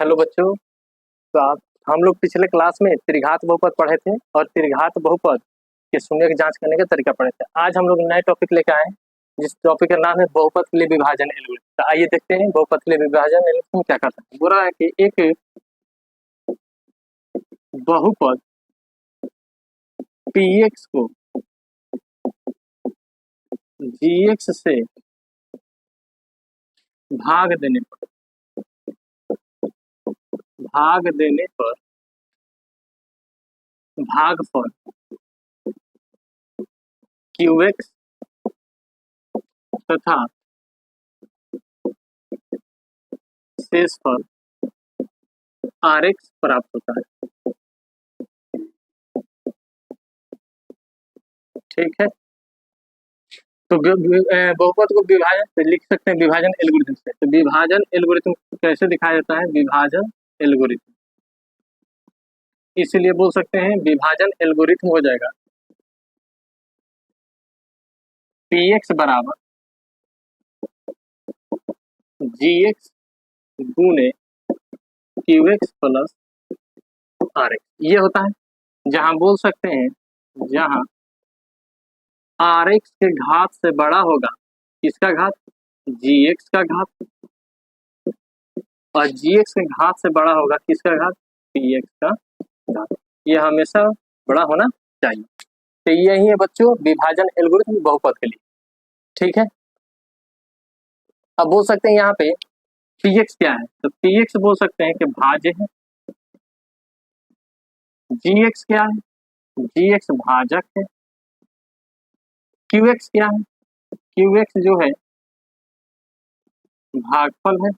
Hello बच्चों। तो आप हम लोग पिछले क्लास में त्रिघात बहुपद पढ़े थे और त्रिघात बहुपद के शून्य की जांच करने का तरीका पढ़े थे। आज हम लोग नए टॉपिक लेकर आए हैं जिस टॉपिक का नाम है बहुपद के लिए विभाजन एल्गोरिथम। तो आइए देखते हैं बहुपद के लिए विभाजन एल्गोरिथम क्या करता है। बोल रहा है कि एक बहुपद px को gx से भाग देने पर भागफल qx तथा शेषफल rx प्राप्त होता है। ठीक है, तो बहुपद को विभाजन से लिख सकते हैं विभाजन एल्गोरिथम से। तो विभाजन एल्गोरिथम कैसे दिखाया जाता है? विभाजन एल्गोरिथम, इसलिए बोल सकते हैं विभाजन एल्गोरिथम हो जाएगा px बराबर gx गुने qx प्लस rx। ये होता है जहां बोल सकते हैं जहां rx के घात से बड़ा होगा किसका घात? gx का घात, और gx के घात से बड़ा होगा किसका घात? px का घात। ये हमेशा बड़ा होना चाहिए। तो यही है बच्चों विभाजन एल्गोरिथम बहुपद के लिए। ठीक है, अब बोल सकते हैं यहाँ पे px क्या है? तो px बोल सकते हैं कि भाज्य है। gx क्या है? gx भाजक है। qx क्या है? qx जो है भागफल है।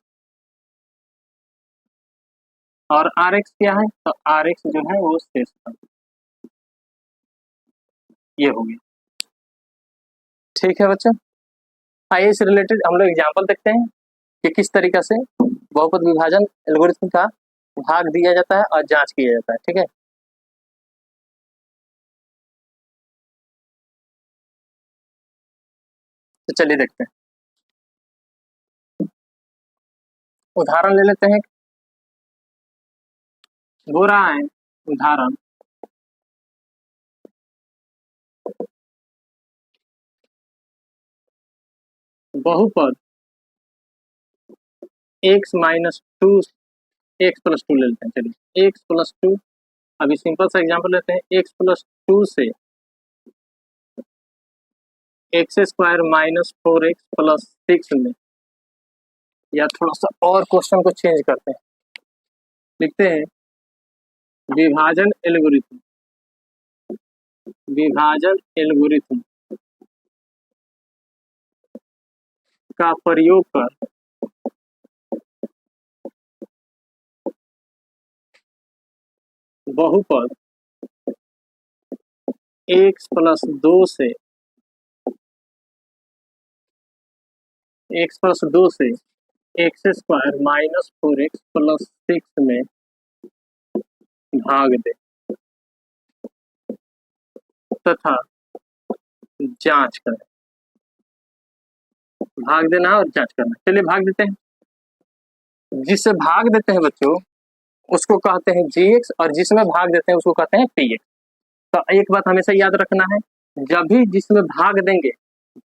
और rx क्या है? तो rx जो है वो शेषफल। ये हो गया। ठीक है बच्चों, आइए इस रिलेटेड हम लोग एग्जाम्पल देखते हैं कि किस तरीके से बहुपद विभाजन एल्गोरिथम का भाग दिया जाता है और जांच किया जाता है। ठीक है, तो चलिए देखते हैं। उदाहरण ले लेते हैं। हो रहा है उदाहरण बहुपद x minus two x plus two ले लेते हैं। चलिए x प्लस टू, अभी सिंपल सा एग्जांपल लेते हैं। x प्लस टू से x square minus four x plus six में, या थोड़ा सा और क्वेश्चन को चेंज करते हैं, लिखते हैं विभाजन एल्गोरिथम का प्रयोग कर बहुपद x प्लस दो से x square minus four x plus six में भाग दे तथा जांच करें। भाग देना और जांच करना। चलिए भाग देते हैं। जिससे भाग देते हैं बच्चों उसको कहते हैं gx, और जिसमें भाग देते हैं उसको कहते हैं px। तो एक बात हमेशा याद रखना है, जब भी जिसमें भाग देंगे,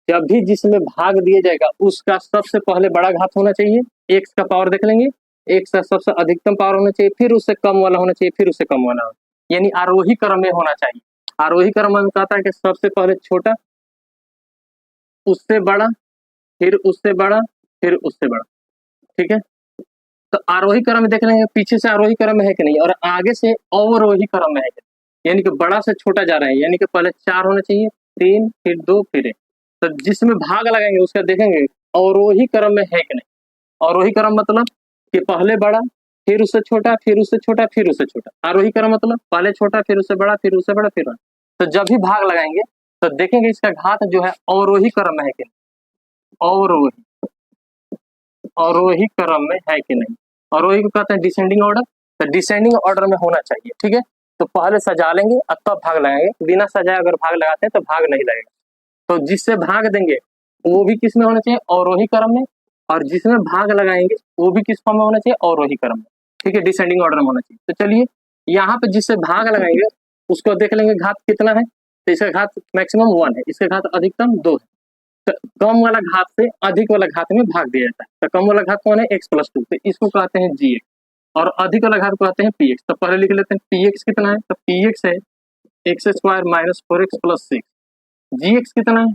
जब भी जिसमें भाग दिया जाएगा उसका सबसे पहले बड़ा घात होना चाहिए। x का पावर देख लेंगे, x का सबसे अधिकतम पावर होना चाहिए, फिर उससे कम वाला होना चाहिए, फिर उससे कम वाला यानी आरोही क्रम में होना चाहिए। आरोही क्रम में कहता है कि सबसे पहले छोटा, उससे बड़ा, फिर उससे बड़ा, फिर उससे बड़ा। ठीक है, तो आरोही क्रम में देख लेंगे पीछे से आरोही क्रम में है कि नहीं, और आगे से अवरोही क्रम में है कि नहीं, यानी कि बड़ा से छोटा जा रहा है। यानी कि पहले चार होना चाहिए, तीन, फिर दो, फिर एक। तो जिसमें भाग लगाएंगे उसका देखेंगे अवरोही क्रम में है कि नहीं। अवरोही क्रम मतलब कि पहले बड़ा, फिर उससे छोटा, फिर उससे छोटा, फिर उससे छोटा। आरोही क्रम मतलब पहले छोटा, फिर उससे बड़ा, फिर उससे बड़ा, फिर बड़ा। तो जब भी भाग लगाएंगे तो देखेंगे इसका घात जो है अवरोही क्रम में है कि नहीं। अवरोही क्रम में है कि नहीं। अवरोही को कहते हैं डिसेंडिंग ऑर्डर। तो डिसेंडिंग ऑर्डर में होना चाहिए। ठीक है, तो पहले सजा लेंगे और तब भाग लगाएंगे। बिना सजाए अगर भाग लगाते हैं तो भाग नहीं लगेगा। तो जिससे भाग देंगे वो भी किस में होना चाहिए? अवरोही क्रम में। और जिसमें भाग लगाएंगे वो भी किस फॉर्म में होना चाहिए? अवरोही क्रम में। ठीक है, डिसेंडिंग ऑर्डर में होना चाहिए। तो चलिए यहाँ पे जिससे भाग लगाएंगे उसको देख लेंगे घात कितना है, तो इसका घात मैक्सिमम 1 है, इसका घात अधिकतम 2 है। तो कम वाला घात से अधिक वाला घात में भाग दिया जाता है। तो कम वाला घात कौन है, x + 2, तो इसको कहते हैं gx, और अधिक वाला घात को कहते हैं px। तो पहले लिख लेते हैं px कितना है, तो px है x² - 4x + 6। gx कितना है,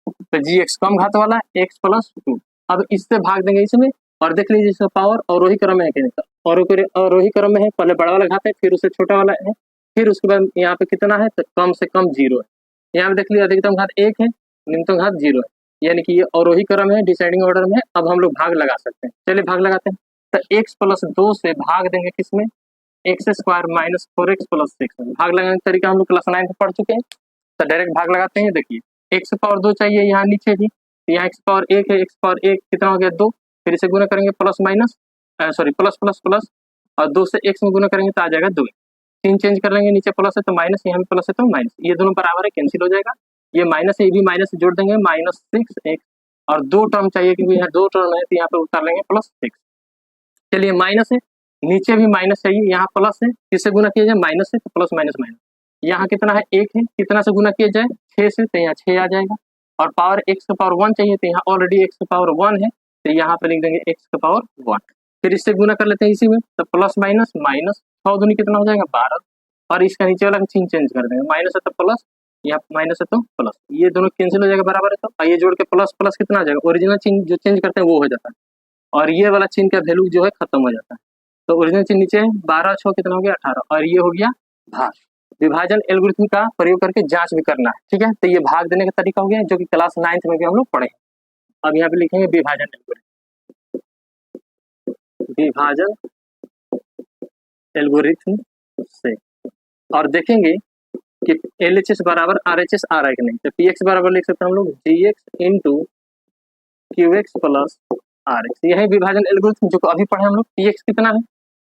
तो gx कम घात वाला x + 2। अब इससे भाग देंगे इसमें, और देख लीजिए इसका पावर अवरोही क्रम में है कि नहीं, और अवरोही क्रम में है, पहले बड़ा वाला घात है फिर उससे छोटा वाला है, फिर उसके बाद यहाँ पे कितना है, तो कम से कम 0 है। यहाँ पे देख लीजिए अधिकतम घात 1 है, न्यूनतम घात 0 है, यानी कि ये अवरोही क्रम है, डिसेंडिंग ऑर्डर में है। अब हम लोग भाग लगा सकते हैं, चलिए भाग लगाते हैं। तो x + 2 से भाग देंगे किसमें, x² - 4x + 6। भाग लगाने का तरीका हम लोग क्लास 9 में पढ़ चुके हैं, तो डायरेक्ट भाग लगाते हैं। देखिए x⁻2 चाहिए यहाँ नीचे भी, तो यहाँ x⁻1 है, x⁻1 कितना हो गया 2, फिर इसे गुना करेंगे प्लस और 2 से x में गुना करेंगे तो आ जाएगा 2। 3 चेंज कर लेंगे, नीचे प्लस है तो माइनस, यहाँ भी प्लस है तो माइनस, ये दोनों बराबर है, कैंसिल हो जाएगा। ये माइनस है, ये भी माइनस जोड़ देंगे, -6x, और 2 टर्म चाहिए क्योंकि यहाँ 2 टर्म है, तो यहाँ पे उतार लेंगे +6। चलिए माइनस है, नीचे भी माइनस चाहिए, यहाँ प्लस है, किससे गुना किया जाए, माइनस से, तो प्लस माइनस माइनस। यहाँ कितना है 1 है, कितना से गुना किया जाए 6 से, तो यहाँ 6 आ जाएगा। और पावर x⁻1 चाहिए, तो यहाँ ऑलरेडी x⁻1 है, तो यहाँ पे लिख देंगे x⁻1। फिर इससे गुना कर लेते हैं इसी में, तो प्लस माइनस माइनस, 6 दूनी कितना हो जाएगा 12, और इसका नीचे वाला चिन्ह चेंज कर देंगे, माइनस है तो प्लस, यहाँ माइनस है तो प्लस, ये दोनों कैंसिल हो जाएगा, बराबर है। तो ये जोड़ के प्लस प्लस कितना आ जाएगा, ओरिजिनल चिन्ह जो चेंज करते हैं वो हो जाता है, और ये वाला चिन्ह का वैल्यू जो है खत्म हो जाता है। तो ओरिजिनल चिन्ह नीचे है, 12 6 कितना हो गया 18, और ये हो गया भाग। विभाजन एल्गोरिथम का प्रयोग करके जांच भी करना है, ठीक है। तो ये भाग देने का तरीका हो गया, जो कि क्लास 9th में भी हम लोग पढ़े। अब यहाँ पे लिखेंगे विभाजन एल्गोरिथम से, और देखेंगे कि LHS बराबर RHS आ रहा है कि नहीं। तो PX बराबर लिख सकते हैं हम लोग GX × QX + RX, यही विभाजन एल्गोरिथम जो अभी पढ़े हम लोग। PX कितना है,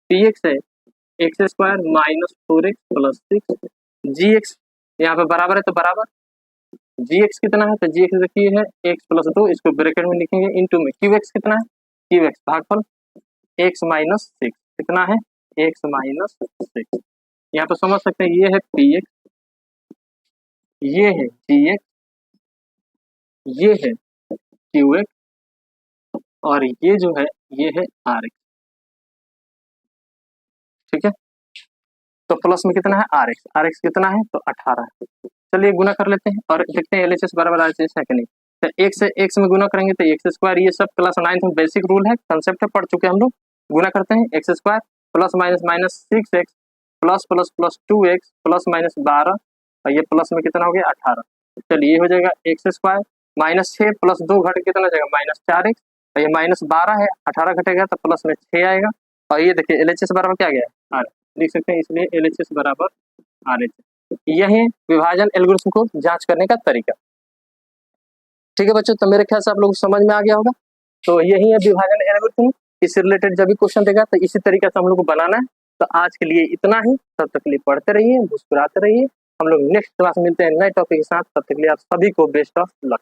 PX है x² - 4x + 6, gx यहाँ पे बराबर है तो बराबर, gx कितना है, तो gx देखिए है x + 2, इसको ब्रैकेट में लिखेंगे, इनटू में qx कितना है, qx भागफल x - 6 कितना है, x - 6। यहाँ पे समझ सकते हैं ये है px, ये है gx, ये है qx, और ये जो है ये है rx, ठीक है। तो प्लस में कितना है RX कितना है, तो 18 है। चलिए गुना कर लेते हैं और देखते हैं LHS बराबर RHS है कि नहीं। तो x से x में गुना करेंगे तो x², ये सब क्लास 9th में बेसिक रूल है, कंसेप्ट है, पढ़ चुके हैं हम लोग। गुना करते हैं x² + -6x + 2x +-12, और ये प्लस में कितना हो गया 18। चलिए ये हो जाएगा x² -6 + 2 घट कितना हो जाएगा -4x, और ये -12 है, 18 घटेगा तो प्लस में 6 आएगा। और ये देखिए LHS बराबर क्या गया, लिख सकते हैं, इसलिए LHS बराबर RHS। यही विभाजन एल्गोरिथम को जांच करने का तरीका, ठीक है बच्चों। तो मेरे ख्याल से आप लोग समझ में आ गया होगा। तो यही है विभाजन एल्गोरिथम, इससे रिलेटेड जब भी क्वेश्चन देगा तो इसी तरीके से हम लोग को बनाना है। तो आज के लिए इतना ही, तब तक के लिए पढ़ते रहिए, मुस्कुराते रहिए। हम लोग नेक्स्ट क्लास मिलते हैं नए टॉपिक के साथ, तब तक के लिए आप सभी को बेस्ट ऑफ लक।